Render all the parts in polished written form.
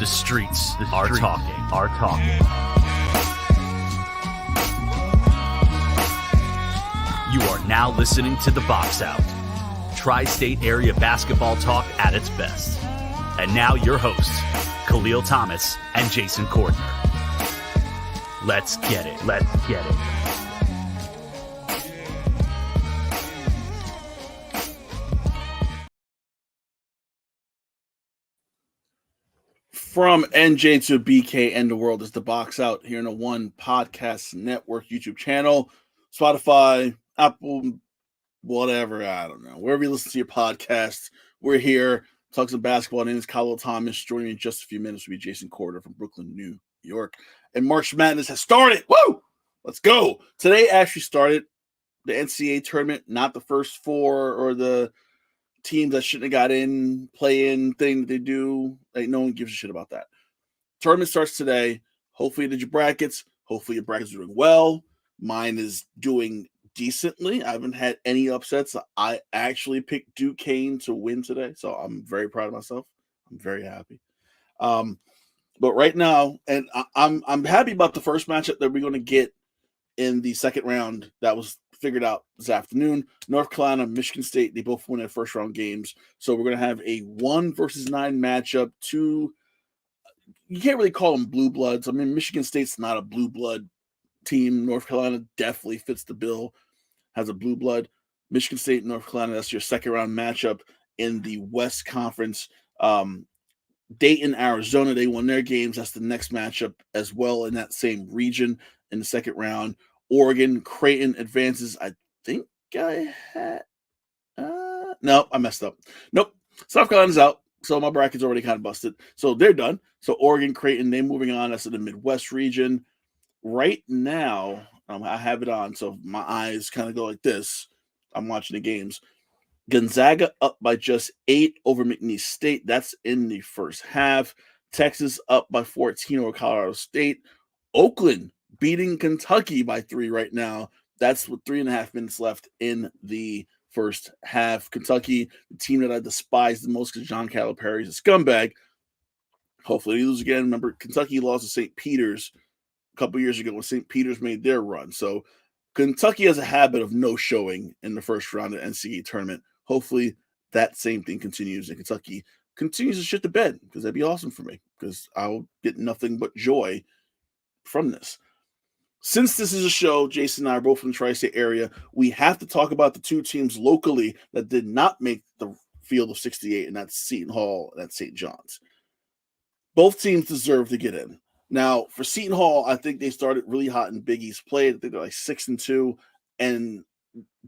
The streets are talking. You are now listening to The Box Out, Tri-State area basketball talk at its best. And now your hosts, Kahlil Thomas and Jason Cordner. Let's get it. From NJ to BK and the world is The Box Out here in the One Podcast Network YouTube channel, Spotify, Apple, whatever, I don't know. Wherever you listen to your podcast, we're here. Talk some basketball. My name is Kahlil Thomas. Joining me in just a few minutes will be Jason Cordner from Brooklyn, New York. And March Madness has started. Woo! Let's go. Today actually started the NCAA tournament, not the first four or the teams that shouldn't have got in, play-in thing that they do. Like, no one gives a shit about that. Tournament starts today. Hopefully you did your brackets. Hopefully your brackets are doing well. Mine is doing decently. I haven't had any upsets. I actually picked Duquesne to win today, so I'm very proud of myself. I'm very happy. But right now, and I'm happy about the first matchup that we're going to get in the second round. That was figured out this afternoon. North Carolina, Michigan State, they both won their first round games. So we're going to have a 1 versus 9 matchup. You can't really call them blue bloods. I mean, Michigan State's not a blue blood team. North Carolina definitely fits the bill, has a blue blood. Michigan State, North Carolina, that's your second round matchup in the West Conference. Dayton, Arizona, they won their games. That's the next matchup as well in that same region in the second round. Oregon, Creighton advances. I think I had... No, I messed up. Nope. South Carolina's out, so my bracket's already kind of busted. So they're done. So Oregon, Creighton, they're moving on. That's in the Midwest region. Right now, I have it on, so my eyes kind of go like this. I'm watching the games. Gonzaga up by just 8 over McNeese State. That's in the first half. Texas up by 14 over Colorado State. Oakland beating Kentucky by 3 right now. That's with 3.5 minutes left in the first half. Kentucky, the team that I despise the most because John Calipari's a scumbag. Hopefully they lose again. Remember, Kentucky lost to St. Peter's a couple years ago when St. Peter's made their run. So Kentucky has a habit of no showing in the first round of the NCAA tournament. Hopefully that same thing continues and Kentucky continues to shit the bed, because that'd be awesome for me, because I'll get nothing but joy from this. Since this is a show, Jason and I are both from the Tri-State area, we have to talk about the two teams locally that did not make the field of 68, and that's Seton Hall and that's St. John's. Both teams deserve to get in. Now, for Seton Hall, I think they started really hot in Big East play. I think they're like 6-2 and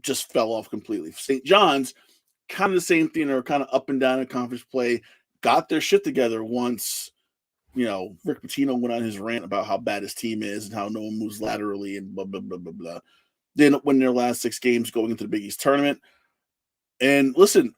just fell off completely. For St. John's, kind of the same thing. They're kind of up and down in conference play, got their shit together once, Rick Pitino went on his rant about how bad his team is and how no one moves laterally and blah, blah, blah, blah, blah. They end up winning their last 6 games going into the Big East tournament. And listen,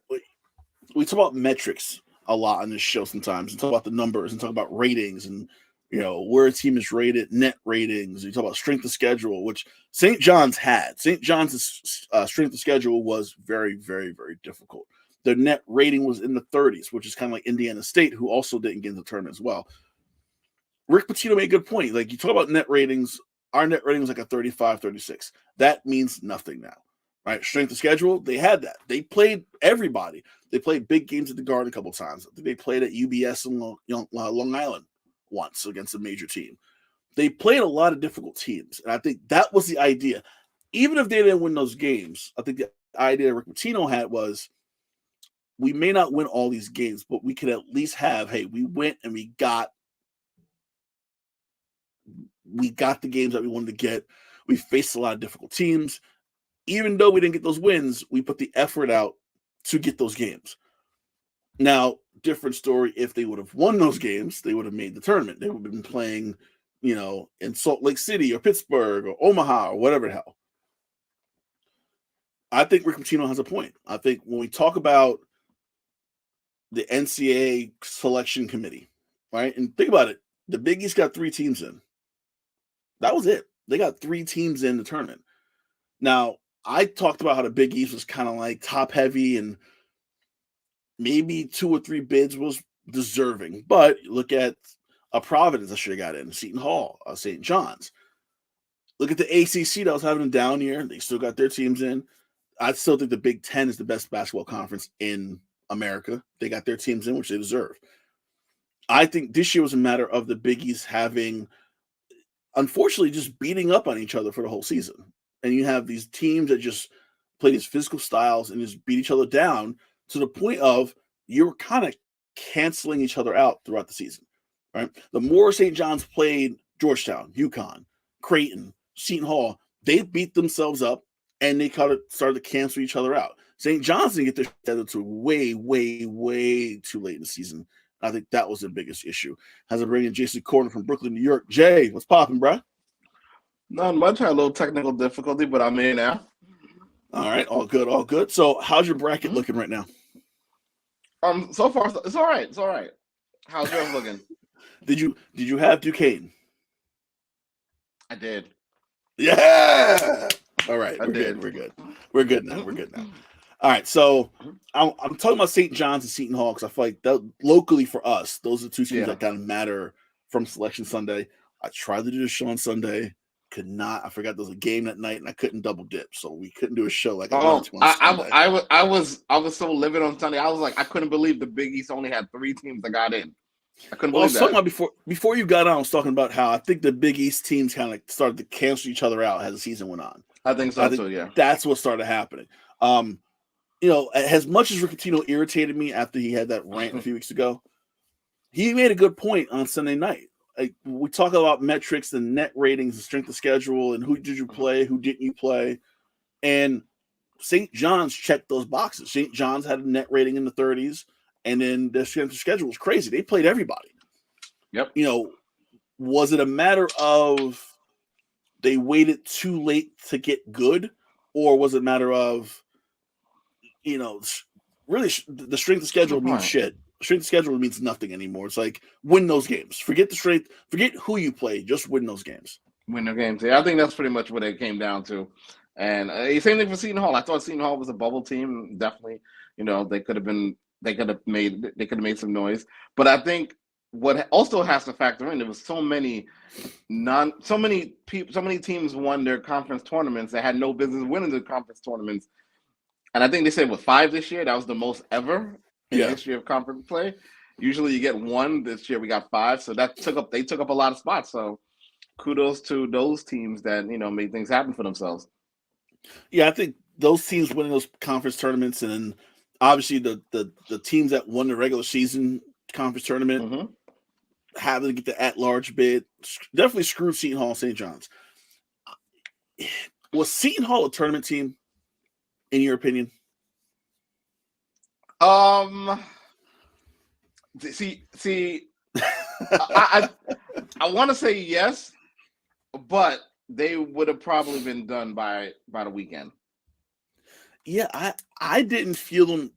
we talk about metrics a lot on this show sometimes, and talk about the numbers and talk about ratings and, where a team is rated, net ratings. You talk about strength of schedule, which St. John's had. St. John's strength of schedule was very, very, very difficult. Their net rating was in the 30s, which is kind of like Indiana State, who also didn't get in the tournament as well. Rick Pitino made a good point. Like, you talk about net ratings, our net rating was like a 35, 36. That means nothing now, right? Strength of schedule, they had that. They played everybody. They played big games at the Garden a couple times. I think they played at UBS in Long Island once against a major team. They played a lot of difficult teams, and I think that was the idea. Even if they didn't win those games, I think the idea Rick Pitino had was, we may not win all these games, but we could at least have, hey, we went and we got the games that we wanted to get. We faced a lot of difficult teams. Even though we didn't get those wins, we put the effort out to get those games. Now, different story, if they would have won those games, they would have made the tournament. They would have been playing, in Salt Lake City or Pittsburgh or Omaha or whatever the hell. I think Rick Pitino has a point. I think when we talk about the NCAA selection committee, right? And think about it. The Big East got 3 teams in. That was it. They got 3 teams in the tournament. Now, I talked about how the Big East was kind of like top heavy and maybe 2 or 3 bids was deserving. But look at a Providence that should have got in, Seton Hall, St. John's. Look at the ACC that was having a down year. They still got their teams in. I still think the Big Ten is the best basketball conference in America. They got their teams in, which they deserve. I think this year was a matter of the Big East having, unfortunately, just beating up on each other for the whole season. And you have these teams that just play these physical styles and just beat each other down to the point of you're kind of canceling each other out throughout the season, right? The more St. John's played Georgetown, UConn, Creighton, Seton Hall, they beat themselves up and they kind of started to cancel each other out. St. John's didn't get their together until way, way, way too late in the season. I think that was the biggest issue. As I bring in Jason Corner from Brooklyn, New York. Jay, what's popping, bro? Not much. Had a little technical difficulty, but I'm here now. All right, all good, all good. So, how's your bracket looking right now? So far it's all right. It's all right. How's yours looking? Did you have Duquesne? I did. Yeah. All right, I we're did. good. We're good. We're good now. We're good now. All right, so I'm talking about St. John's and Seton Hall because I feel like that locally for us, those are two teams that kind of matter from Selection Sunday. I tried to do the show on Sunday, could not. I forgot there was a game that night, and I couldn't double dip, so we couldn't do a show like I wanted to on Sunday. I was so livid on Sunday. I was like, I couldn't believe the Big East only had 3 teams that got in. I couldn't believe that. Talking about before you got on, I was talking about how I think the Big East teams kind of started to cancel each other out as the season went on. I think so too. Yeah, that's what started happening. As much as Rick Pitino irritated me after he had that rant a few weeks ago, he made a good point on Sunday night. Like, we talk about metrics and net ratings and strength of schedule and who did you play, who didn't you play, and St. John's checked those boxes. St. John's had a net rating in the 30s, and then their strength of schedule was crazy. They played everybody. Yep. Was it a matter of they waited too late to get good, or was it a matter of really the strength of schedule means shit. Strength of schedule means nothing anymore. It's like, win those games. Forget the strength. Forget who you play. Just win those games. Win the games. Yeah, I think that's pretty much what it came down to. And same thing for Seton Hall. I thought Seton Hall was a bubble team. Definitely, they could have made some noise. But I think what also has to factor in, there was so many teams won their conference tournaments that had no business winning the conference tournaments. And I think they said with 5 this year, that was the most ever in the history of conference play. Usually you get 1. This year we got 5. So they took up a lot of spots. So kudos to those teams that, made things happen for themselves. Yeah, I think those teams winning those conference tournaments, and then obviously the teams that won the regular season conference tournament having to get the at-large bid definitely screwed Seton Hall and St. John's. Was Seton Hall a tournament team, in your opinion? I want to say yes, but they would have probably been done by the weekend. Yeah, I didn't feel them.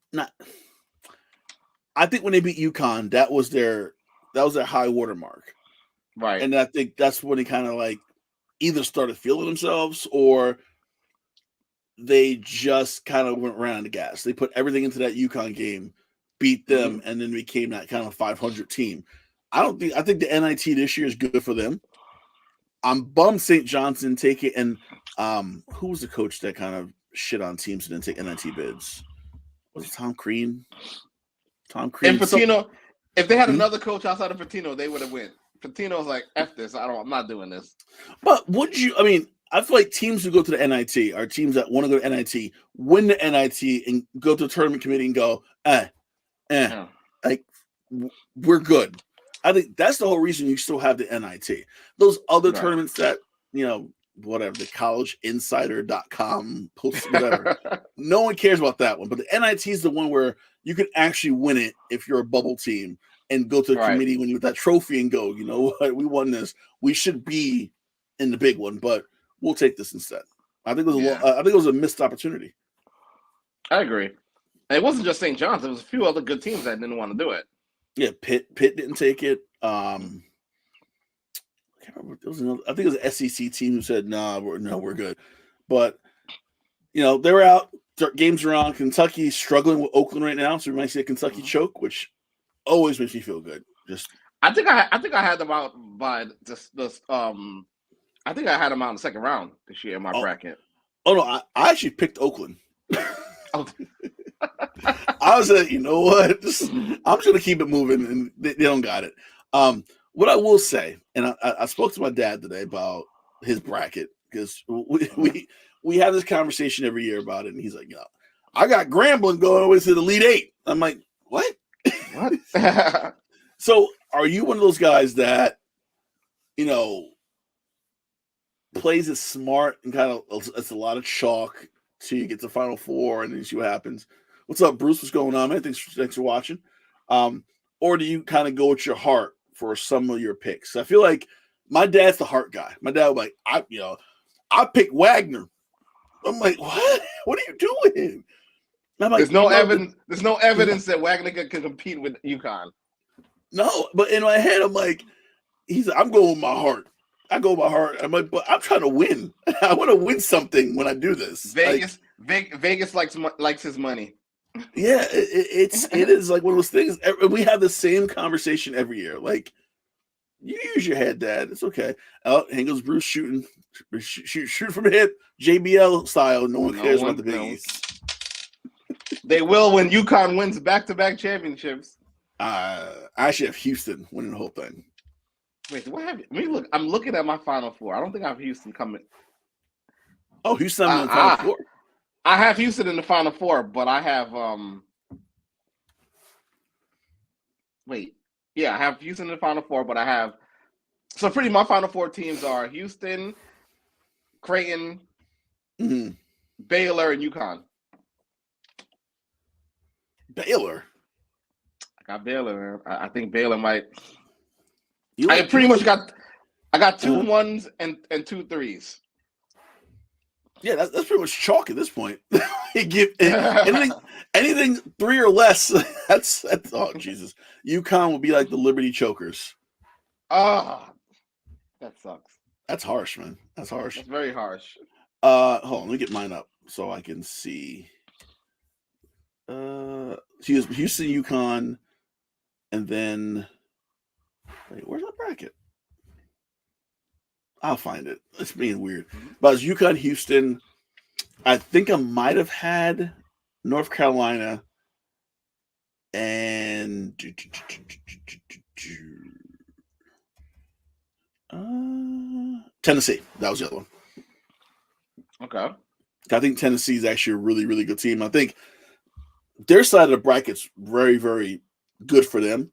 I think when they beat UConn, that was their high water mark, right? And I think that's when they kind of like either started feeling themselves or they just kind of went around the gas. They put everything into that UConn game, beat them, and then became that kind of 500 team. I think the NIT this year is good for them. I'm bummed St. John's didn't take it. And who was the coach that kind of shit on teams and didn't take NIT bids? Was it Tom Crean? And Pitino, if they had another coach outside of Pitino, they would have went. Pitino's like, F this. I'm not doing this. But I feel like teams who go to the NIT are teams that want to go to NIT, win the NIT, and go to the tournament committee and go, like, we're good. I think that's the whole reason you still have the NIT. Those other tournaments that, whatever, the collegeinsider.com posts, whatever. No one cares about that one. But the NIT is the one where you can actually win it if you're a bubble team and go to the committee when you with that trophy and go, you know what, we won this. We should be in the big one, but we'll take this instead. I think it was a missed opportunity. I agree. And it wasn't just St. John's. There was a few other good teams that didn't want to do it. Yeah, Pitt didn't take it. I can't remember. I think it was an SEC team who said, we're good. But, they were out. Games are on. Kentucky's struggling with Oakland right now, so we might see a Kentucky choke, which always makes me feel good. Just I think I had them out by this. I think I had them out in the second round this year in my bracket. Oh no, I actually picked Oakland. Oh. I was like, you know what? I'm just gonna keep it moving, and they don't got it. What I will say, and I spoke to my dad today about his bracket because we have this conversation every year about it, and he's like, I got Grambling going away to the Elite Eight. I'm like, what? What? So, are you one of those guys that, plays it smart and kind of it's a lot of chalk till you get to Final Four and then see what happens? What's up, Bruce? What's going on, man? Thanks for watching. Or do you kind of go with your heart for some of your picks? I feel like my dad's the heart guy. My dad was like, I picked Wagner. I'm like, what? What are you doing? I'm like, there's no evidence. There's no evidence that Wagner can compete with UConn. No, but in my head, I'm like, I'm going with my heart. I go with my heart. I'm like, but I'm trying to win. I want to win something when I do this. Vegas likes his money. Yeah, it is like one of those things. We have the same conversation every year. Like, you use your head, Dad. It's okay. Here goes Bruce shooting from the hip, JBL style. No one cares about the Big East. They will when UConn wins back-to-back championships. I actually have Houston winning the whole thing. Wait, what have you? Let me look. I'm looking at my Final Four. I don't think I have Houston coming. Oh, Houston in the Final Four. I have Houston in the Final Four, but I have Wait, yeah, I have Houston in the Final Four, but I have my Final Four teams are Houston, Creighton, Baylor, and UConn. Baylor. I got Baylor. I think Baylor might. I pretty much got. I got 2 1s and 2 3s. Yeah, that's pretty much chalk at this point. Give anything 3 or less. That's oh Jesus. UConn will be like the Liberty Chokers. Oh, that sucks. That's harsh, man. That's harsh. That's very harsh. Hold on, let me get mine up so I can see. Houston, UConn, and then wait, where's that bracket? I'll find it. It's being weird. But it's UConn, Houston. I think I might have had North Carolina and Tennessee. That was the other one. Okay. I think Tennessee is actually a really, really good team. I think their side of the bracket's very, very good for them.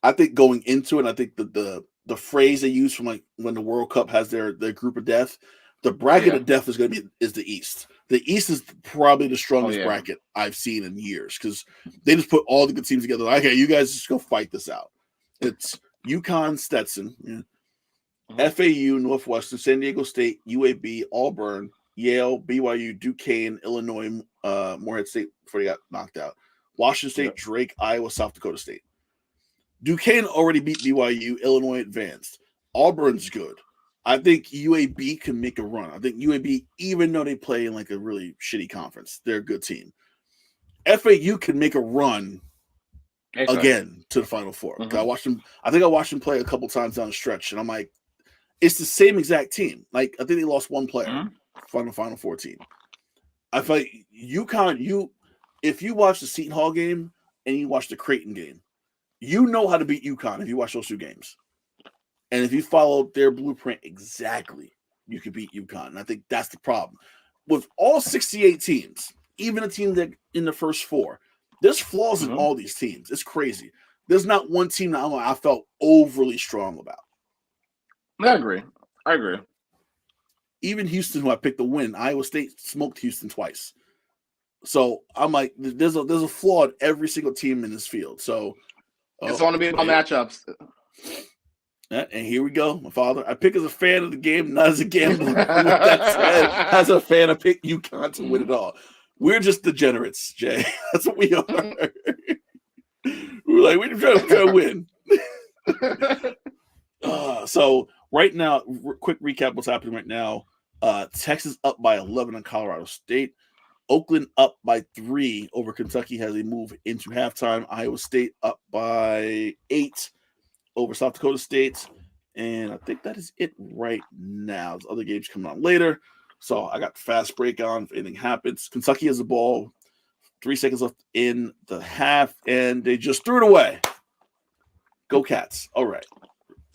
I think going into it, I think the phrase they use from like when the World Cup has their group of death, the bracket of death is the East. The East is probably the strongest bracket I've seen in years because they just put all the good teams together. Like, okay, you guys just go fight this out. It's UConn, Stetson, FAU, Northwestern, San Diego State, UAB, Auburn, Yale, BYU, Duquesne, Illinois, Morehead State before they got knocked out. Washington State, Drake, Iowa, South Dakota State. Duquesne already beat BYU. Illinois advanced. Auburn's good. I think UAB can make a run. I think UAB, even though they play in like a really shitty conference, they're a good team. FAU can make a run again to the Final Four. I watched them. I think I watched them play a couple times down the stretch, and I'm like, it's the same exact team. Like I think they lost one player from the Final Four team. I feel like UConn. If you watch the Seton Hall game and you watch the Creighton game, you know how to beat UConn if you watch those 2 games. And if you follow their blueprint exactly, you could beat UConn. And I think that's the problem. With all 68 teams, even a team that in the first 4, there's flaws in all these teams. It's crazy. There's not one team that I felt overly strong about. I agree. Even Houston, who I picked to win, Iowa State smoked Houston twice. So I'm like, there's a flaw in every single team in this field. So it's going to be about matchups. And here we go. My father, I pick as a fan of the game, not as a gambler. With that said, as a fan, I pick UConn to win it all. We're just degenerates, Jay. That's what we are. We're trying to win. So right now, quick recap what's happening right now. Texas up by 11 on Colorado State. Oakland up by 3 over Kentucky as they move into halftime. Iowa State up by 8 over South Dakota State. And I think that is it right now. There's other games coming on later. So I got the fast break on if anything happens. Kentucky has the ball. 3 seconds left in the half, and they just threw it away. Go Cats. All right.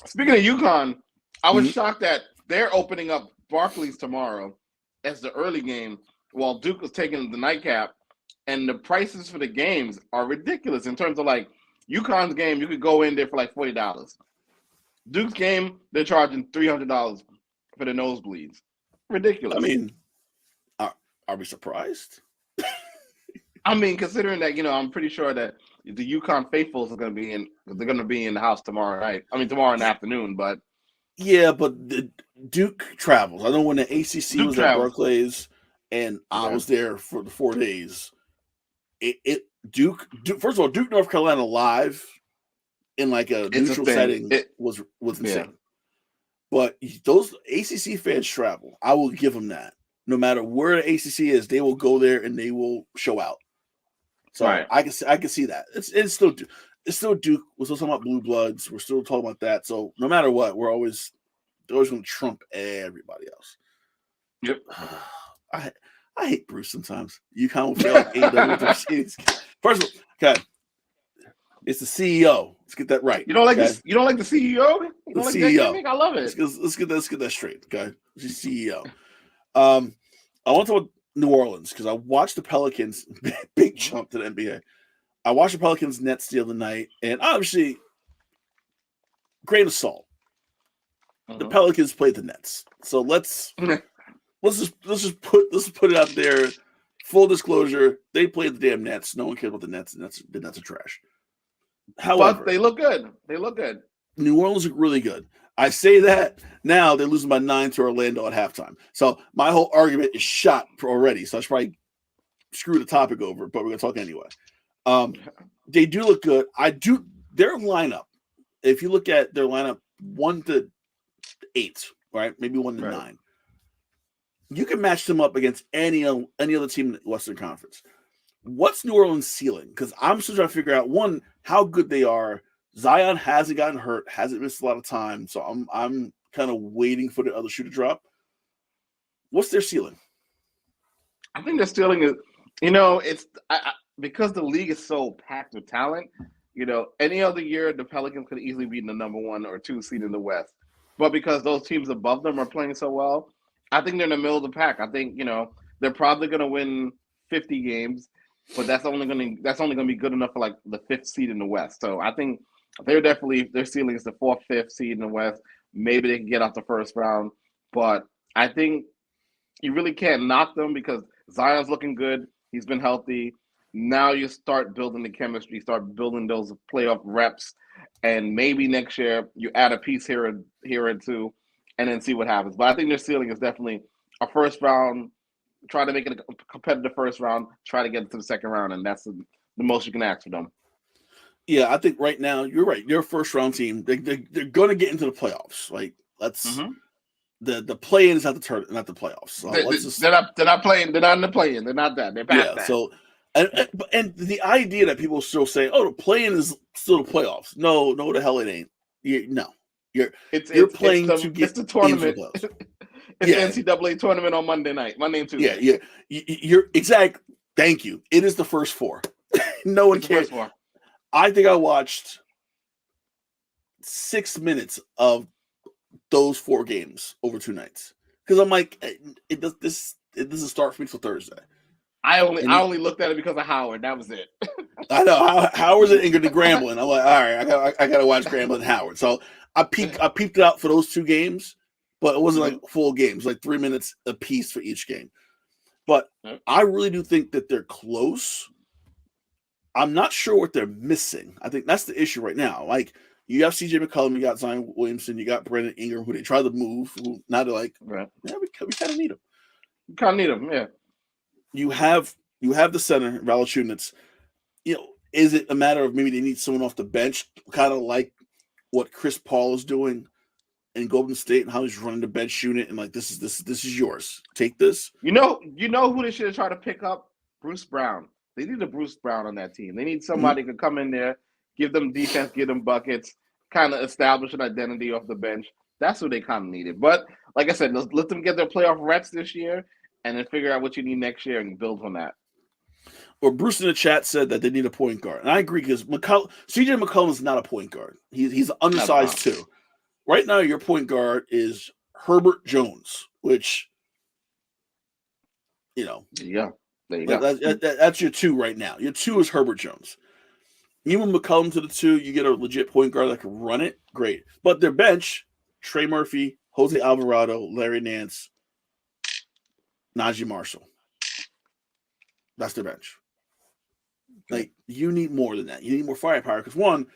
Speaking of UConn, I was shocked that they're opening up Barclays tomorrow as the early game while Duke was taking the nightcap. And the prices for the games are ridiculous in terms of like UConn's game, you could go in there for like $40. Duke's game, they're charging $300 for the nosebleeds. Ridiculous. I mean, are we surprised? I mean, considering that, I'm pretty sure that the UConn faithfuls are going to be in the house tomorrow night. I mean, tomorrow in the afternoon, but yeah, but the Duke travels. I know when the ACC was at Barclays, and I was there for the 4 days. Duke. First of all, Duke, North Carolina live in like a neutral setting was insane. Yeah. But those ACC fans travel. I will give them that. No matter where the ACC is, they will go there and they will show out. So I can see that. It's still Duke. We're still talking about blue bloods. We're still talking about that. So no matter what, they're always going to trump everybody else. Yep. I hate Bruce sometimes. UConn will fail like AEW. First of all, okay, it's the CEO. Let's get that right. You don't like this? You don't like the CEO? You don't like CEO. That gimmick? I love it. Let's get that straight. Okay, it's the CEO. I want to talk about New Orleans because I watched the Pelicans. Big jump to the NBA. I watched the Pelicans Nets the other night, and obviously, grain of salt. The Pelicans played the Nets, so let's just put it out there. Full disclosure: they played the damn Nets. No one cares about the Nets. The Nets are trash. However, but they look good. They look good. New Orleans look really good. I say that now they're losing by 9 to Orlando at halftime. So my whole argument is shot already. So I should probably screw the topic over, but we're gonna talk anyway. They do look good. Their lineup. If you look at their lineup, 1 to 8, right? Maybe 1 to 9. You can match them up against any other team in the Western Conference. What's New Orleans' ceiling? Because I'm still trying to figure out, one, how good they are. Zion hasn't gotten hurt, hasn't missed a lot of time, so I'm kind of waiting for the other shoe to drop. What's their ceiling? I think their ceiling is, it's because the league is so packed with talent. Any other year the Pelicans could easily be the number 1 or 2 seed in the West, but because those teams above them are playing so well, I think they're in the middle of the pack. I think they're probably going to win 50 games, but that's only going to be good enough for like the 5th seed in the West. So I think their ceiling is the 4th, 5th seed in the West. Maybe they can get out the first round, but I think you really can't knock them because Zion's looking good. He's been healthy. Now you start building the chemistry, start building those playoff reps, and maybe next year you add a piece here and two, and then see what happens. But I think their ceiling is definitely a first round. Try to make it a competitive first round. Try to get it to the second round, and that's the most you can ask for them. Yeah, I think right now you're right. They're a first round team. They're going to get into the playoffs. Like the play-in is not the playoffs. So they're not playing. They're not in the play-in. They're not that. They're past that. So and the idea that people still say, "Oh, the play-in is still the playoffs." No, the hell it ain't. You're playing to get the tournament. It's the NCAA tournament on Monday and Tuesday. Yeah. You're exact. Thank you. It is the first 4. No one cares. I think I watched 6 minutes of those 4 games over 2 nights because I'm like, it doesn't start for me till Thursday. I only looked at it because of Howard. That was it. I know Howard's at Ingrid Grambling. I'm like, all right, I gotta watch Grambling and Howard. So I peeped it out for those 2 games, but it wasn't like full games, like 3 minutes a piece for each game. But I really do think that they're close. I'm not sure what they're missing. I think that's the issue right now. Like you have CJ McCollum, you got Zion Williamson, you got Brandon Ingram, who they tried to move. Now they're like, we kind of need him. You kind of need him, yeah. You have the center, Valanciunas. Is it a matter of maybe they need someone off the bench, kind of like what Chris Paul is doing? in Golden State and how he's running the bench unit and like this is yours. Take this. You know who they should have tried to pick up? Bruce Brown. They need a Bruce Brown on that team. They need somebody who can come in there, give them defense, give them buckets, kind of establish an identity off the bench. That's what they kind of needed. But like I said, let them get their playoff reps this year and then figure out what you need next year and build on that. Or Bruce in the chat said that they need a point guard. And I agree because CJ McCollum is not a point guard. He's undersized too. Right now, your point guard is Herbert Jones, which, There you go. That's your two right now. Your two is Herbert Jones. You move McCollum to the two, you get a legit point guard that can run it. Great. But their bench, Trey Murphy, Jose Alvarado, Larry Nance, Najee Marshall. That's their bench. Like, you need more than that. You need more firepower because, one,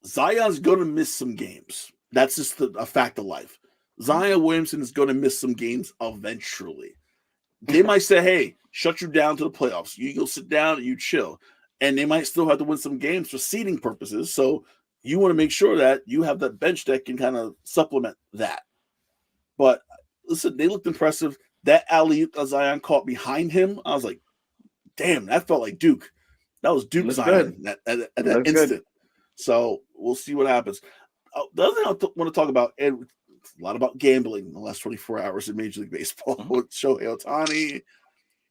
Zion's going to miss some games. That's just a fact of life. Zion Williamson is going to miss some games eventually. They might say, hey, shut you down to the playoffs. You go sit down and you chill. And they might still have to win some games for seeding purposes. So you want to make sure that you have that bench that can kind of supplement that. But listen, they looked impressive. That alley-oop Zion caught behind him, I was like, damn, that felt like Duke. That was Duke Zion at that instant. Good. So we'll see what happens. The other thing I want to talk about, Ed, a lot about gambling in the last 24 hours in Major League Baseball with Shohei Ohtani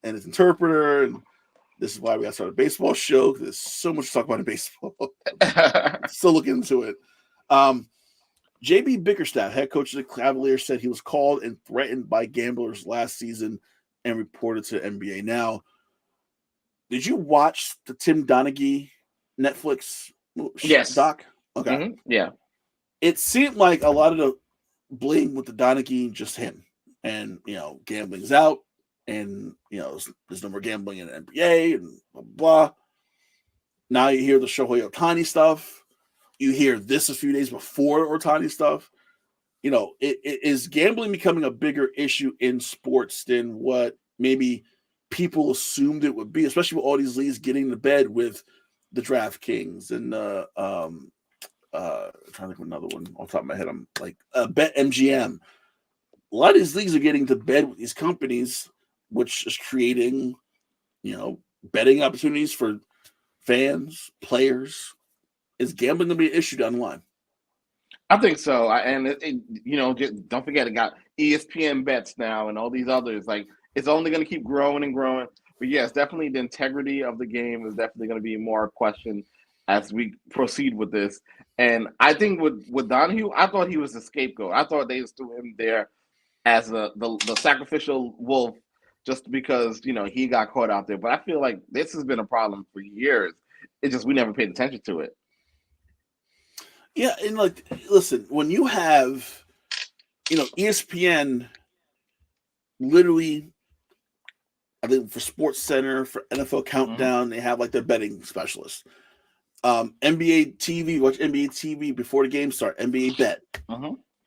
and his interpreter. And this is why we got to start a baseball show because there's so much to talk about in baseball. Still looking into it. JB Bickerstaff, head coach of the Cavaliers, said he was called and threatened by gamblers last season and reported to the NBA. Now, did you watch the Tim Donaghy Netflix doc? Okay. Mm-hmm. Yeah. It seemed like a lot of the blame with the Donaghy, just him. And, gambling's out. And, there's no more gambling in the NBA and blah, blah. Now you hear the Shohei Ohtani stuff. You hear this a few days before Ohtani stuff. Is gambling becoming a bigger issue in sports than what maybe people assumed it would be, especially with all these leagues getting to bed with the DraftKings and I'm trying to think of another one off the top of my head. I'm like BetMGM. A lot of these leagues are getting to bed with these companies, which is creating, betting opportunities for fans, players. Is gambling going to be an issue down the line? I think so. Just don't forget, it got ESPN bets now and all these others. Like, it's only going to keep growing and growing. But yes, definitely the integrity of the game is definitely going to be more questioned as we proceed with this. And I think with Donahue, I thought he was the scapegoat. I thought they just threw him there as the sacrificial wolf just because, he got caught out there. But I feel like this has been a problem for years. It's just we never paid attention to it. Yeah, and listen, when you have, ESPN literally, I think for Sports Center, for NFL Countdown, they have their betting specialists. NBA TV, watch NBA TV before the game start. NBA Bet,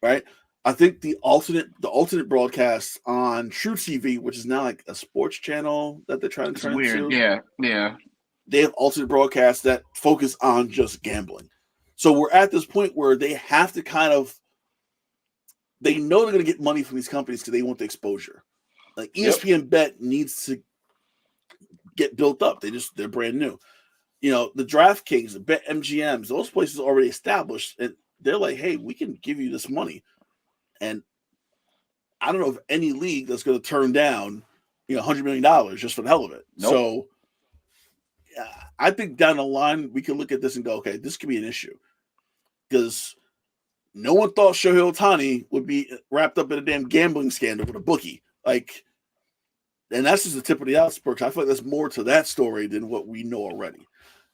right? I think the alternate broadcast on True TV, which is now like a sports channel that they're trying to turn into. Yeah. They have alternate broadcasts that focus on just gambling. So we're at this point where they have to they know they're going to get money from these companies because they want the exposure. Like ESPN Bet needs to get built up. They're brand new. The DraftKings, the BetMGMs, those places are already established, and they're like, hey, we can give you this money. And I don't know of any league that's going to turn down, $100 million just for the hell of it. Nope. So I think down the line, we can look at this and go, okay, this could be an issue. Because no one thought Shohei Ohtani would be wrapped up in a damn gambling scandal with a bookie. And that's just the tip of the iceberg. I feel like there's more to that story than what we know already.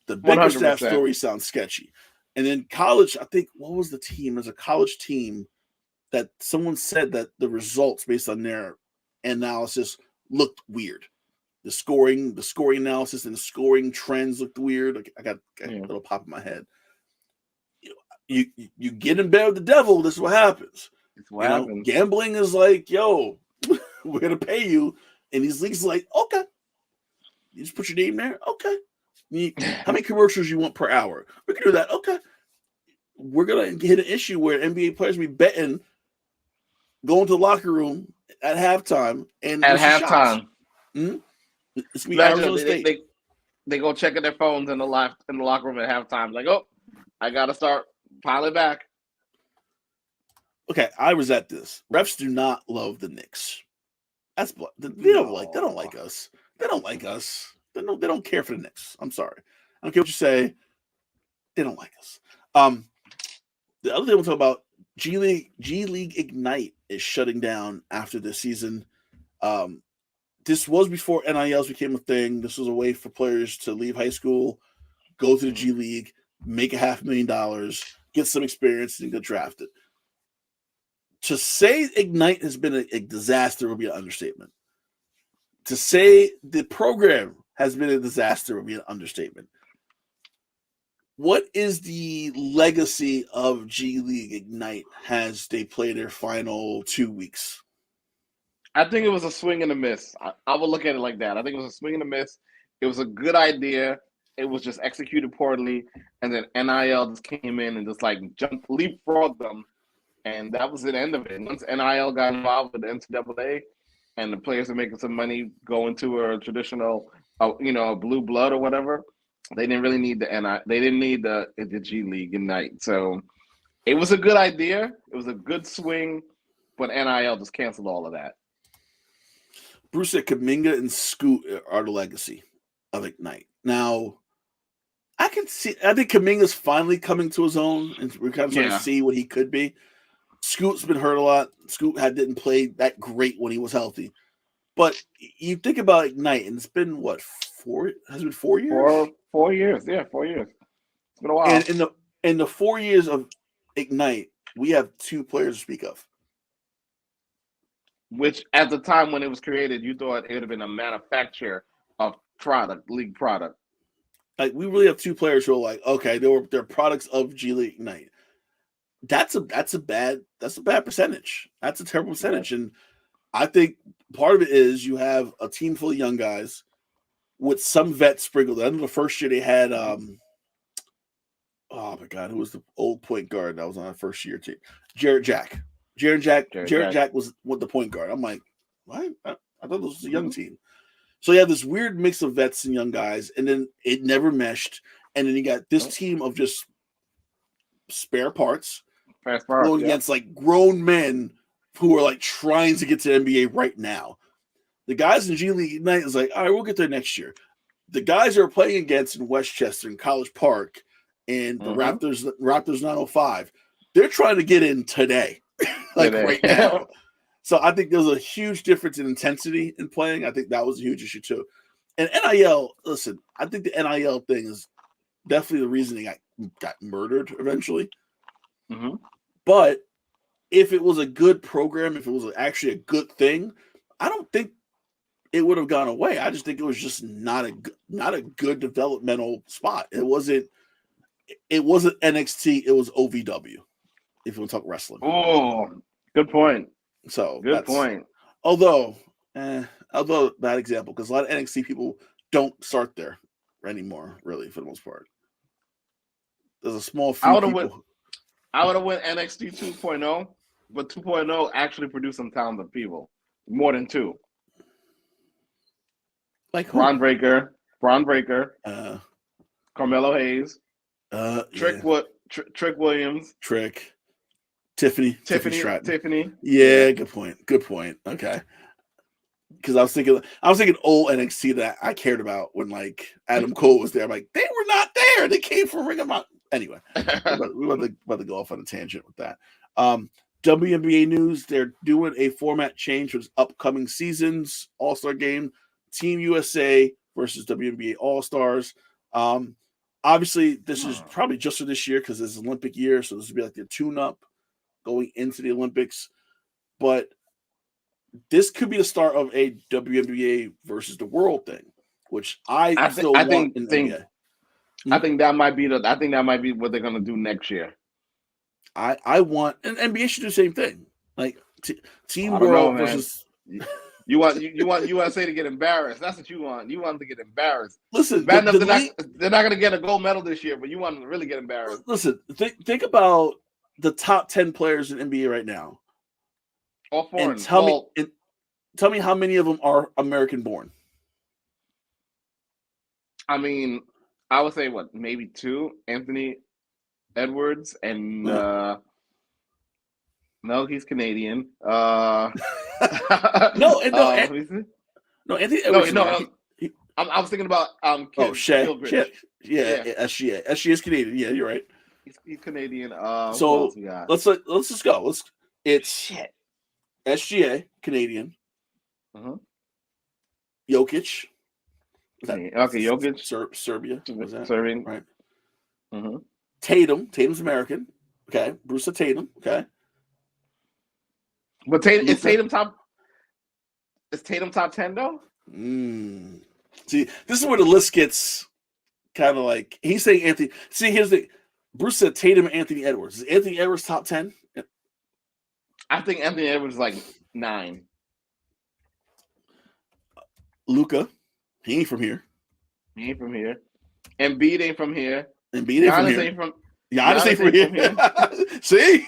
The Bickerstaff story sounds sketchy. And then college, I think, what was the team? There's a college team that someone said that the results based on their analysis looked weird. The scoring analysis and the scoring trends looked weird. I got a little pop in my head. You get in bed with the devil, this is what happens. Gambling is like, yo, we're going to pay you. And these leagues are like, okay. You just put your name there? Okay. How many commercials you want per hour? We can do that. Okay. we're going to hit an issue where NBA players be betting, going to the locker room at halftime and at halftime. Mm-hmm. It's be Imagine Arizona State. They go checking their phones in the locker room at halftime. Like, oh, I got to start piling back. Okay, I resent this. Refs do not love the Knicks. They don't like us. They don't like us. They don't care for the Knicks. I'm sorry. I don't care what you say. They don't like us. The other thing we'll talk about, G League Ignite is shutting down after this season. This was before NILs became a thing. This was a way for players to leave high school, go to the G League, make $500,000, get some experience, and get drafted. To say Ignite has been a disaster would be an understatement. To say the program has been a disaster would be an understatement. What is the legacy of G League Ignite as they play their final 2 weeks? I think it was a swing and a miss. I would look at it like that. I think it was a swing and a miss. It was a good idea. It was just executed poorly. And then NIL just came in and just like leapfrogged them. And that was the end of it. Once NIL got involved with the NCAA and the players are making some money going to a traditional, blue blood or whatever, they didn't really need the NIL. They didn't need the G League Ignite. So it was a good idea. It was a good swing, but NIL just canceled all of that. Bruce said Kuminga and Scoot are the legacy of Ignite. Now, I think Kuminga's finally coming to his own, and we're kind of trying to see what he could be. Scoot's been hurt a lot. Scoot didn't play that great when he was healthy. But you think about Ignite, and it's been, what, 4? Has it been 4 years? 4 years, yeah, 4 years. It's been a while. And in the 4 years of Ignite, we have 2 players to speak of. Which, at the time when it was created, you thought it would have been a manufacturer of league product. Like, we really have 2 players who are like, okay, they're products of G League Ignite. That's a bad percentage. That's a terrible percentage. Yeah. And I think part of it is you have a team full of young guys with some vets sprinkled. I know the first year they had oh my God, who was the old point guard that was on our first year team? Jared Jack was with the point guard. I'm like, what? I thought this was a young team. So you have this weird mix of vets and young guys, and then it never meshed. And then you got this team of just spare parts going against like grown men who are like trying to get to the NBA right now. The guys in G League Ignite is like, all right, we'll get there next year. The guys are playing against in Westchester and College Park and the Raptors 905, they're trying to get in today. Right now. So I think there's a huge difference in intensity in playing. I think that was a huge issue too. And NIL, listen, I think the NIL thing is definitely the reason they got murdered eventually. Mm-hmm. But if it was a good program, if it was actually a good thing, I don't think it would have gone away. I just think it was just not a good developmental spot. It wasn't NXT, it was OVW. If you want to talk wrestling. Oh, good point. So good point. Although bad example, because a lot of NXT people don't start there anymore, really, for the most part. There's a small few people. I would have went NXT 2.0, but 2.0 actually produced some talented people. More than 2. Like who? Braun Breaker, Carmelo Hayes, Trick Williams, Tiffany. Yeah, good point. Okay. Because I was thinking old NXT that I cared about when like Adam Cole was there. I'm like, they were not there. They came from Ring of Honor. Anyway, we're about to go off on a tangent with that. WNBA news, they're doing a format change for upcoming seasons, All-Star game, Team USA versus WNBA All-Stars. Obviously, this is probably just for this year because it's Olympic year, so this will be like the tune-up going into the Olympics. But this could be the start of a WNBA versus the world thing, which I think NBA. I think that might be what they're gonna do next year. I want, and NBA should do the same thing, like Team World versus. You want USA to get embarrassed. That's what you want. You want them to get embarrassed. Listen, Bad enough they're not going to get a gold medal this year, but you want them to really get embarrassed. Listen, think about the top 10 players in NBA right now. All foreign. And tell me how many of them are American-born. I mean, I would say maybe 2. Anthony Edwards and no, he's Canadian. No, Anthony Edwards. I was thinking about Shea. SGA. SGA is Canadian. Yeah, you're right. He's Canadian. So let's just go. It's SGA, Canadian. Uh-huh. Jokic. Jokic. Serbia. Was that? Serbian. Right. Uh-huh. Tatum's American. Okay. Bruce Tatum. Okay. But is Tatum top 10 though? See, this is where the list gets kind of like he's saying Anthony. See, here's the Bruce said Tatum and Anthony Edwards. Is Anthony Edwards top 10? I think Anthony Edwards is like 9. Luka, he ain't from here. Embiid ain't from here. Giannis ain't from here. See?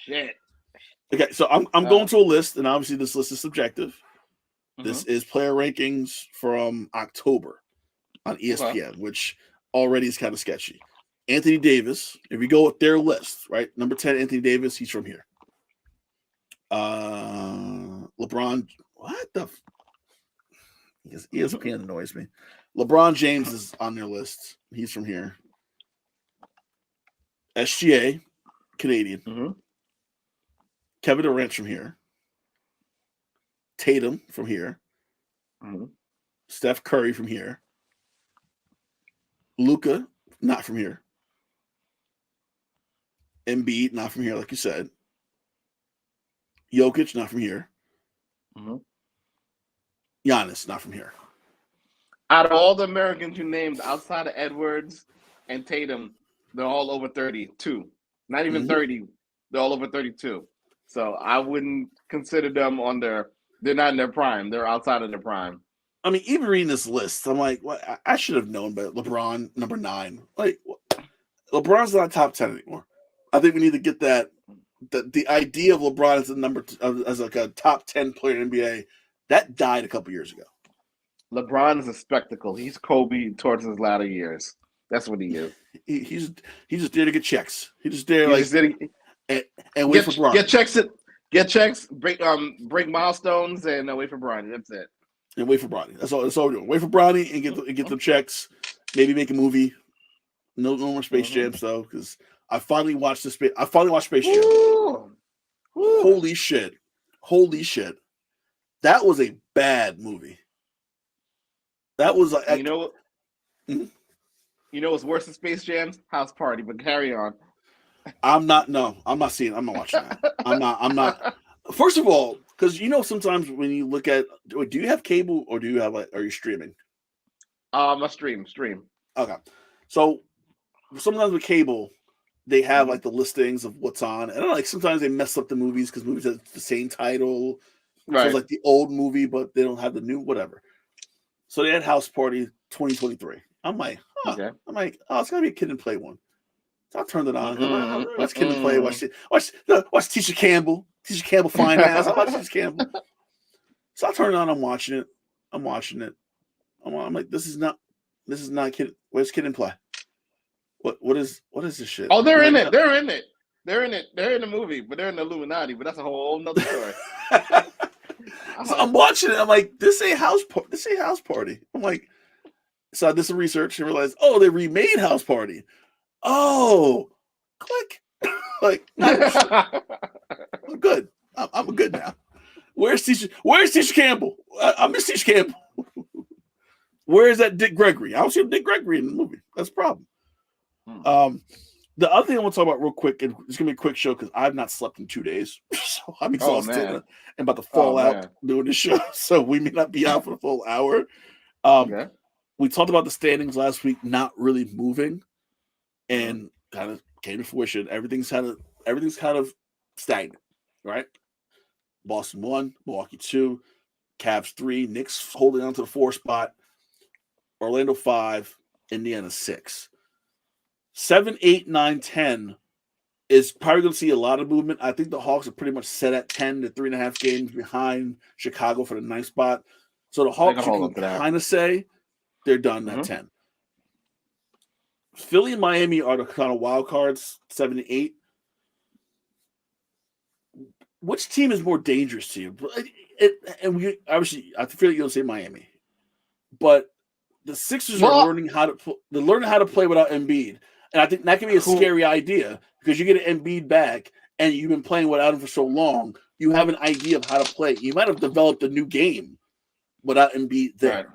Shit. Okay, so I'm going to a list, and obviously this list is subjective. This is player rankings from October on ESPN, which already is kind of sketchy. Anthony Davis, if you go with their list, right? Number 10, Anthony Davis, he's from here. LeBron, what the? ESPN annoys me. LeBron James is on their list. He's from here. SGA, Canadian. Kevin Durant's from here. Tatum from here. Steph Curry from here. Luka, not from here. Embiid, not from here, like you said. Jokic, not from here. Giannis, not from here. Out of all the Americans you named, outside of Edwards and Tatum, they're all over 32. Not even 30. They're all over 32. So I wouldn't consider them on their. They're not in their prime. They're outside of their prime. I mean, even reading this list, I'm like, what? I should have known, but LeBron, number 9. Like, LeBron's not top 10 anymore. I think we need to get that. The idea of LeBron as like a top 10 player in the NBA, that died a couple years ago. LeBron is a spectacle. He's Kobe towards his latter years. That's what he is. He's just there to get checks. He's just there and wait for Bron. Get checks, break milestones, and wait for Bronny. That's it. And wait for Bronny. That's all we're doing. Wait for Bronny and get the checks. Maybe make a movie. No more Space Jams though, because I finally watched Space Jam. Ooh. Holy shit! That was a bad movie. That was like you know. You know what's worse than Space Jam's? House Party. But carry on. I'm not seeing it. I'm not watching that. I'm not. First of all, because sometimes when you look at, do you have cable or do you have are you streaming? I stream. Okay, so sometimes with cable, they have like the listings of what's on, and sometimes they mess up the movies because movies have the same title, right? So it's like the old movie, but they don't have the new whatever. So they had House Party 2023. I'm like, okay. I'm like, oh, it's gotta be a Kid and Play one. So I turned it on. Watch Kid and Play. Watch Tisha Campbell. Tisha Campbell fine ass. I watch Tisha Campbell. So I turned it on. I'm watching it. I'm like, this is not Kid. Where's Kid and Play? What is this shit? Oh, they're in it. They're in it. They're in the movie, but they're in the Illuminati. But that's a whole nother story. So I'm watching it. I'm like, this ain't House Party. I'm like, so I did some research and realized, oh, they remade House Party. Oh, click. Like, I'm good. I'm good now. Where's Tisha Campbell? I miss Tisha Campbell. Where is that Dick Gregory? I don't see Dick Gregory in the movie. That's a problem. The other thing I want to talk about real quick, and it's gonna be a quick show because I've not slept in 2 days, so I'm exhausted and about to fall out doing this show. So we may not be out for the full hour. We talked about the standings last week, not really moving, and kind of came to fruition. Everything's kind of stagnant, right? Boston 1, Milwaukee 2, Cavs 3, Knicks holding on to the 4 spot, Orlando 5, Indiana 6. 7, 8, 9, 10 is probably going to see a lot of movement. I think the Hawks are pretty much set at 10 to 3.5 games behind Chicago for the 9th spot. So the Hawks, you can kind of say they're done at 10. Philly and Miami are the kind of wild cards, 7 to 8. Which team is more dangerous to you? And we obviously, I feel like you'll say Miami, but the Sixers are learning how to play without Embiid, and I think that can be a scary idea because you get an Embiid back, and you've been playing without him for so long. You have an idea of how to play. You might have developed a new game without Embiid there. Right.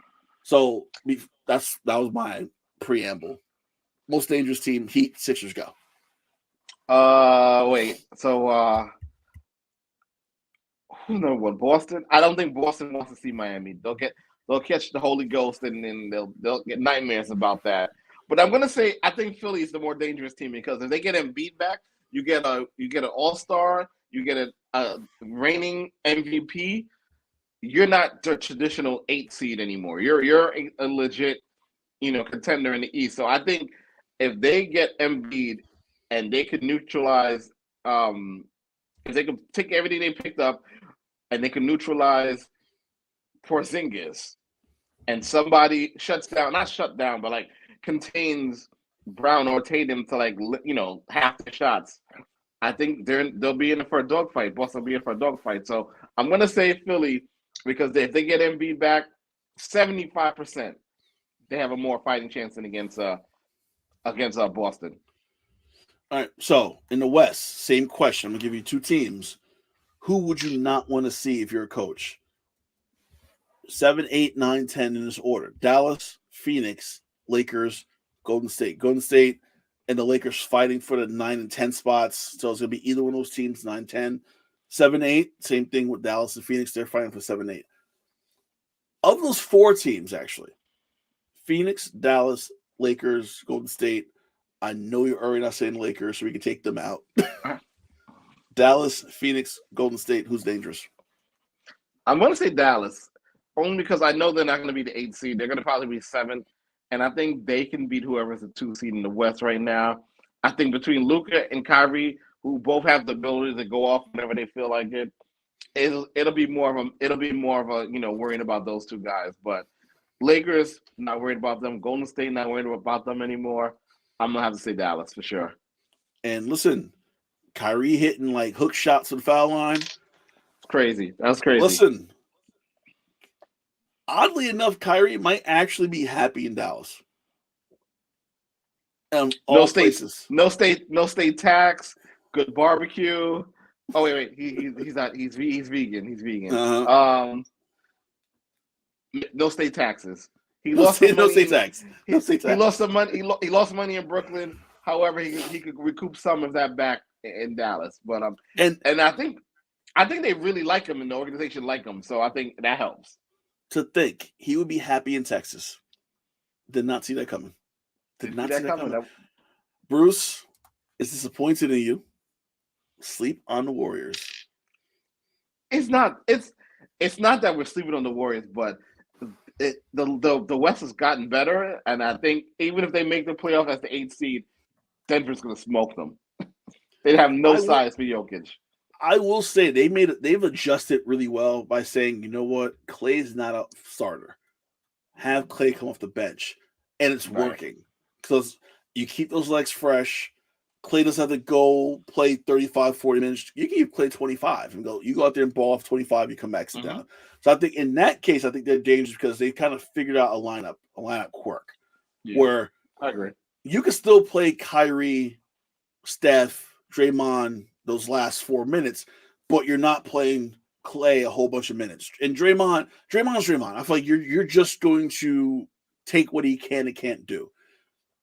So that was my preamble. Most dangerous team: Heat, Sixers go. Wait. So. Who's number one? Boston. I don't think Boston wants to see Miami. They'll catch the Holy Ghost and then they'll get nightmares about that. But I'm gonna say I think Philly is the more dangerous team because if they get Embiid back, you get an All-Star, you get a reigning MVP. You're not the traditional 8 seed anymore. You're a legit, contender in the East. So I think if they get Embiid and they could neutralize, if they could take everything they picked up. And they can neutralize Porzingis, and somebody not shut down, but like contains Brown or Tatum to half the shots. I think they'll be in it for a dogfight. Boston will be in for a dogfight. So I'm gonna say Philly because if they get Embiid back, 75%, they have a more fighting chance than against Boston. All right. So in the West, same question. I'm gonna give you 2 teams. Who would you not want to see if you're a coach? 7, 8, 9, 10 in this order. Dallas, Phoenix, Lakers, Golden State. Golden State and the Lakers fighting for the 9 and 10 spots. So it's going to be either one of those teams, 9, 10. 7, 8, same thing with Dallas and Phoenix. They're fighting for 7, 8. Of those 4 teams, actually, Phoenix, Dallas, Lakers, Golden State, I know you're already not saying Lakers, so we can take them out. Dallas, Phoenix, Golden State, who's dangerous? I'm going to say Dallas, only because I know they're not going to be the 8 seed. They're going to probably be 7, and I think they can beat whoever's the 2 seed in the West right now. I think between Luka and Kyrie, who both have the ability to go off whenever they feel like it, it'll be more of a worrying about those 2 guys. But Lakers, not worried about them. Golden State, not worried about them anymore. I'm going to have to say Dallas for sure. And listen, Kyrie hitting like hook shots to the foul line. Crazy. That's crazy. Listen, oddly enough, Kyrie might actually be happy in Dallas. No state tax, good barbecue. Oh wait, he's not. He's vegan. He's vegan. Uh-huh. No state taxes. He lost some money. He lost money in Brooklyn. However, he could recoup some of that back in Dallas. But and I think they really like him and the organization like him. So I think that helps. To think he would be happy in Texas. Did not see that coming. Did not see that coming. Bruce is disappointed in you. Sleep on the Warriors. It's not that we're sleeping on the Warriors, but the West has gotten better, and I think even if they make the playoff as the 8th seed, Denver's going to smoke them. They'd have no size for Jokic. I will say they've adjusted really well by saying, you know what, Klay's not a starter. Have Klay come off the bench, and it's working because you keep those legs fresh. Klay doesn't have to go play 35, 40 minutes. You can give Klay 25 and you go out there and ball off 25, you come back, sit down. So I think in that case, I think they're dangerous because they kind of figured out a lineup quirk where I agree. You can still play Kyrie, Steph, Draymond those last 4 minutes, but you're not playing Klay a whole bunch of minutes. And Draymond's Draymond. I feel like you're just going to take what he can and can't do.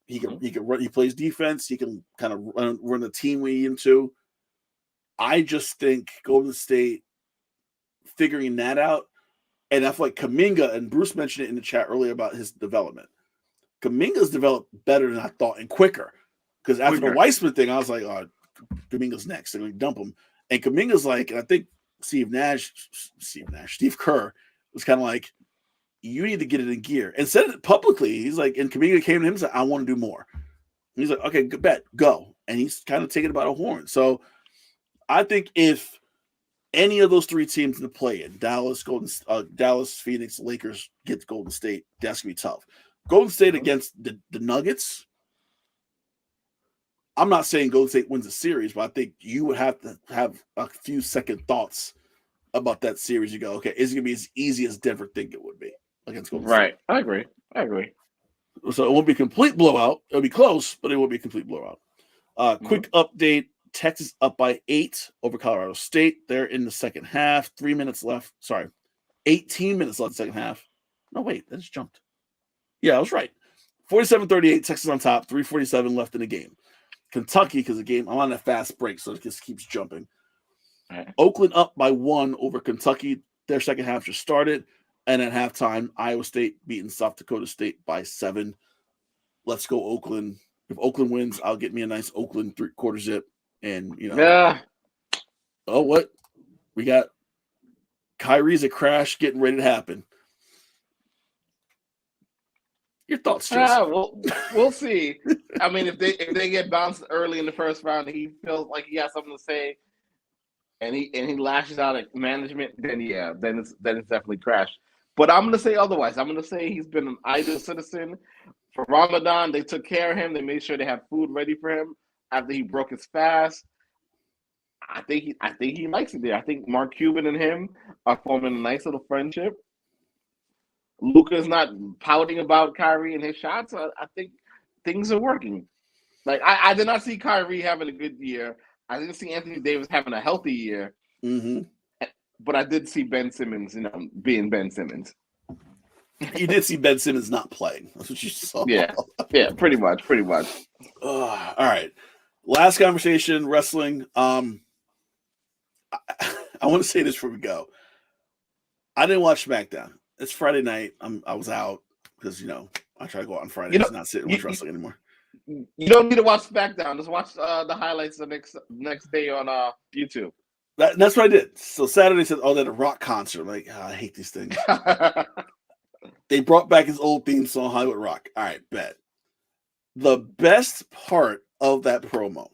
He can run. He plays defense. He can kind of run the team we need him to. I just think Golden State figuring that out, and I feel like Kuminga, and Bruce mentioned it in the chat earlier about his development. Kuminga's developed better than I thought and quicker. Because after the Weissman thing, I was like, oh, Kuminga's next. They're going to dump him. And Kuminga's like, and I think Steve Kerr was kind of like, you need to get it in gear. And said it publicly. He's like, and Kuminga came to him and said, I want to do more. And he's like, okay, good bet, go. And he's kind of taking it by the horn. So I think if any of those three teams in the play-in, Dallas, Phoenix, Lakers get to Golden State, that's going to be tough. Golden State against the Nuggets, I'm not saying Golden State wins the series, but I think you would have to have a few second thoughts about that series. You go, okay, is it going to be as easy as Denver think it would be against Golden State? Right. I agree. So it won't be a complete blowout. It'll be close, but it won't be a complete blowout. Quick update. Texas up by 8 over Colorado State. They're in the second half. 3 minutes left. Sorry. 18 minutes left in the second half. No, wait. That just jumped. Yeah, I was right. 47-38. Texas on top. 3:47 left in the game. Kentucky, because the game, I'm on a fast break, so it just keeps jumping. Right. Oakland up by 1 over Kentucky. Their second half just started. And at halftime, Iowa State beating South Dakota State by 7. Let's go, Oakland. If Oakland wins, I'll get me a nice Oakland 3/4 zip. And, oh, what? We got Kyrie's a crash getting ready to happen. Your thoughts, Jason? We'll see. I mean, if they get bounced early in the first round and he feels like he has something to say and he lashes out at management, then it's definitely crashed. But I'm going to say otherwise. I'm going to say he's been an ideal citizen. For Ramadan, they took care of him. They made sure they had food ready for him after he broke his fast. I think he likes it there. I think Mark Cuban and him are forming a nice little friendship. Luka's not pouting about Kyrie and his shots. I think things are working. Like I did not see Kyrie having a good year. I didn't see Anthony Davis having a healthy year. Mm-hmm. But I did see Ben Simmons, being Ben Simmons. You did see Ben Simmons not playing. That's what you saw. Yeah, pretty much. All right. Last conversation, wrestling. I want to say this before we go. I didn't watch SmackDown. It's Friday night. I was out because, I try to go out on Fridays and not sit and watch wrestling anymore. You don't need to watch SmackDown. Just watch the highlights the next day on YouTube. That's what I did. So Saturday said, that a rock concert. I'm like, I hate these things. They brought back his old theme song, Hollywood Rock. All right, bet. The best part of that promo,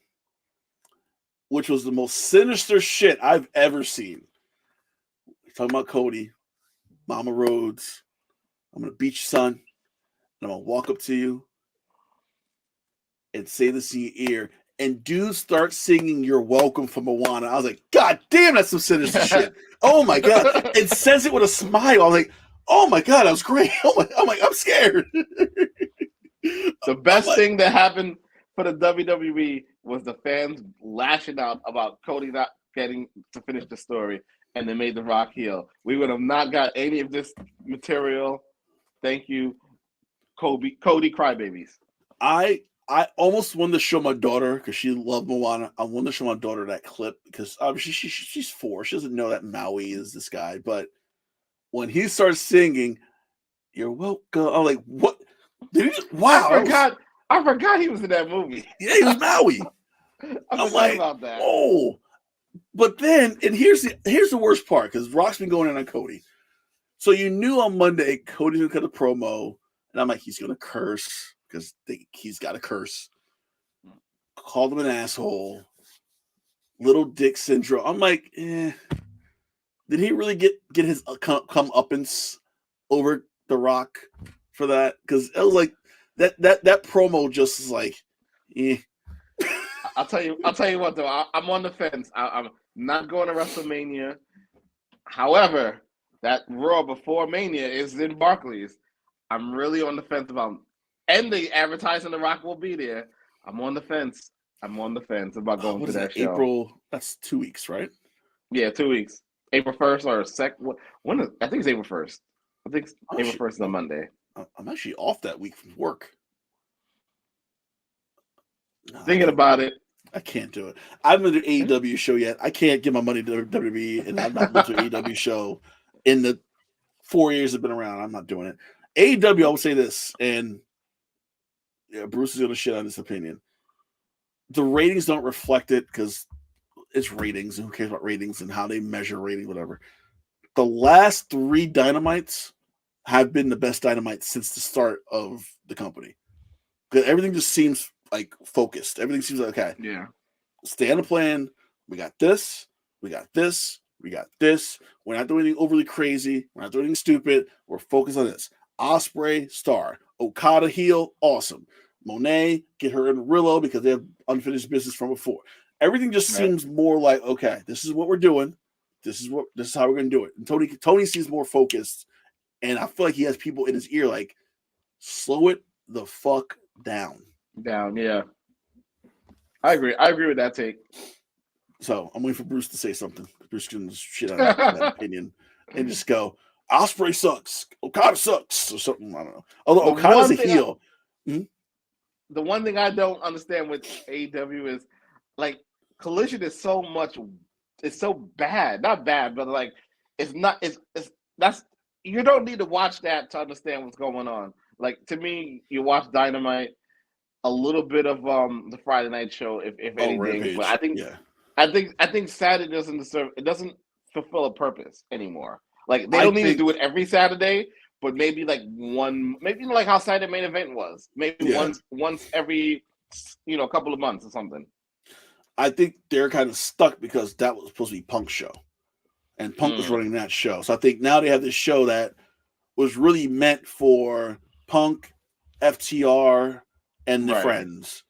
which was the most sinister shit I've ever seen. We're talking about Cody, Mama Rhodes. I'm going to beat you, son. And I'm going to walk up to you and say this in your ear. And dudes start singing You're Welcome from Moana. I was like, God damn, that's some sinister shit. Oh, my God. And says it with a smile. I was like, oh, my God, that was great. I'm scared. The best thing that happened for the WWE was the fans lashing out about Cody not getting to finish the story, and they made The Rock heel. We would have not got any of this material. Thank you, Cody Crybabies. I almost wanted to show my daughter because she loved Moana. I wanted to show my daughter that clip because obviously she's 4. She doesn't know that Maui is this guy. But when he starts singing, You're Welcome, I'm like, what? Wow. I forgot he was in that movie. Yeah, he was Maui. I'm like, about that. Oh. But then, and here's the worst part because Rock's been going in on Cody. So you knew on Monday Cody's going to cut a promo, and I'm like, he's going to curse. Because he's got a curse. Called him an asshole. Little dick syndrome. I'm like, did he really get his comeuppance over The Rock for that? Because it was like that promo just is like, I'll tell you what though. I'm on the fence. I'm not going to WrestleMania. However, that Raw before Mania is in Barclays. I'm really on the fence about. And the advertising The Rock will be there. I'm on the fence about going to that show. April, that's 2 weeks, right? Yeah, 2 weeks. April 1st or 2nd. I think it's April 1st. I think April 1st is on Monday. I'm actually off that week from work. Thinking about it. I can't do it. I haven't been to an AEW show yet. I can't give my money to WWE, and I've not been to an AEW show in the 4 years I've been around. I'm not doing it. AEW, I will say this, and Bruce is going to shit on this opinion. The ratings don't reflect it because it's ratings, and who cares about ratings and how they measure ratings, whatever. the last 3 Dynamites have been the best Dynamites since the start of the company. Because everything just seems like focused. Everything seems like, okay. Yeah. Stay on the plan. We got this. We got this. We got this. We're not doing anything overly crazy. We're not doing anything stupid. We're focused on this. Ospreay, star. Okada, heel, awesome. Monet, get her in Rillo because they have unfinished business from before. Everything just seems more like, okay, this is what we're doing. This is how we're going to do it. And Tony seems more focused, and I feel like he has people in his ear like, slow it the fuck down. Yeah. I agree with that take. So I'm waiting for Bruce to say something. Bruce can just shit on that opinion and just go, Ospreay sucks, Okada sucks, or something. I don't know. Although Okada's a heel. The one thing I don't understand with AEW is like Collision is so much. It's so bad, not bad, but like it's not. It's that's you don't need to watch that to understand what's going on. Like to me, you watch Dynamite, a little bit of the Friday night show, if anything. Rampage. But I think Saturday doesn't fulfill a purpose anymore. Like they don't need to do it every Saturday, but maybe like like how Saturday Main Event was. Maybe once every couple of months or something. I think they're kind of stuck because that was supposed to be Punk's show. And Punk was running that show. So I think now they have this show that was really meant for Punk, FTR, and the friends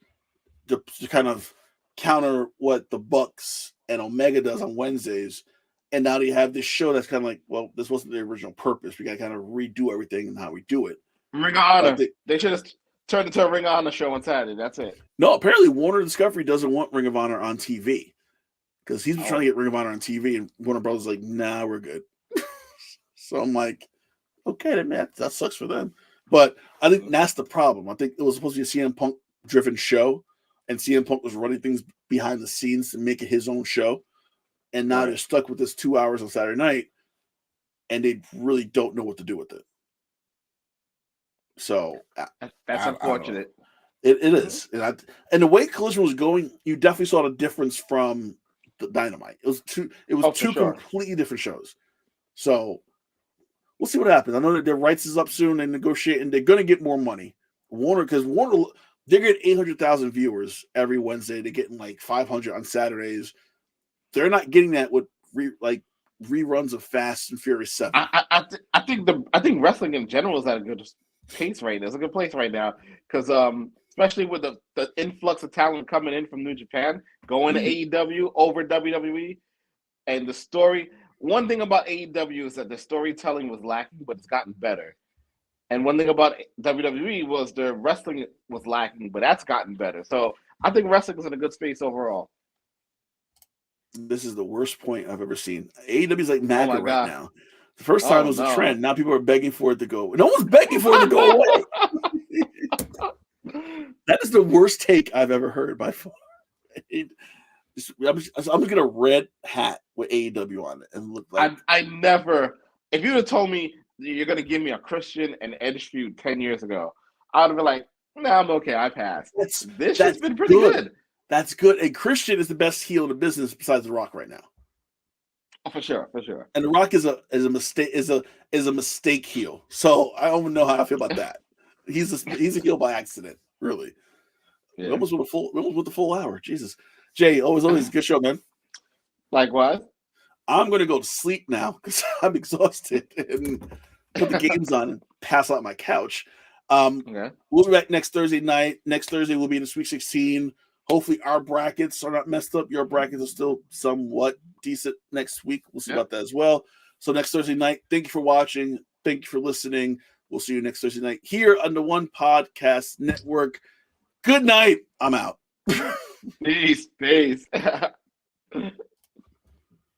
to kind of counter what the Bucks and Omega does on Wednesdays. And now they have this show that's kind of like, well, this wasn't the original purpose. We got to kind of redo everything and how we do it. Ring of Honor. They should have turned into a Ring of Honor show on Saturday. That's it. No, apparently Warner Discovery doesn't want Ring of Honor on TV because he's been trying to get Ring of Honor on TV, and Warner Brothers is like, nah, we're good. So I'm like, okay, man, that sucks for them. But I think that's the problem. I think it was supposed to be a CM Punk-driven show, and CM Punk was running things behind the scenes to make it his own show. And now they're stuck with this 2 hours on Saturday night, and they really don't know what to do with it. So that's unfortunate. It is, and the way Collision was going, you definitely saw the difference from the Dynamite. It was two completely different shows. So we'll see what happens. I know that their rights is up soon. They negotiate, and they're going to get more money. Warner, they're getting 800,000 viewers every Wednesday. They're getting like 500 on Saturdays. They're not getting that with reruns of Fast and Furious 7. I think wrestling in general is at a good pace right now. It's a good place right now because especially with the influx of talent coming in from New Japan, going to AEW over WWE, and the story. One thing about AEW is that the storytelling was lacking, but it's gotten better. And one thing about WWE was the wrestling was lacking, but that's gotten better. So I think wrestling is in a good space overall. This is the worst point I've ever seen. AEW is like MAGA right now. The first time it was a trend. Now people are begging for it to go. No one's begging for it to go away. That is the worst take I've ever heard by far. I'm gonna get a red hat with AEW on it and look like. I never. If you would have told me you're gonna give me a Christian and Edge feud 10 years ago, I would have been like, "Nah, I'm okay. I passed." This has been pretty good. That's good. And Christian is the best heel in the business besides The Rock right now. Oh, for sure. And The Rock is a mistake heel. So I don't even know how I feel about that. He's a heel by accident, really. Yeah. Almost with the full hour. Jesus. Jay, always a good show, man. Likewise. I'm gonna go to sleep now because I'm exhausted and put the games on and pass out on my couch. We'll be back next Thursday night. Next Thursday we'll be in the Sweet 16. Hopefully our brackets are not messed up. Your brackets are still somewhat decent next week. We'll see about that as well. So next Thursday night, thank you for watching. Thank you for listening. We'll see you next Thursday night here on the One Podcast Network. Good night. I'm out. Peace.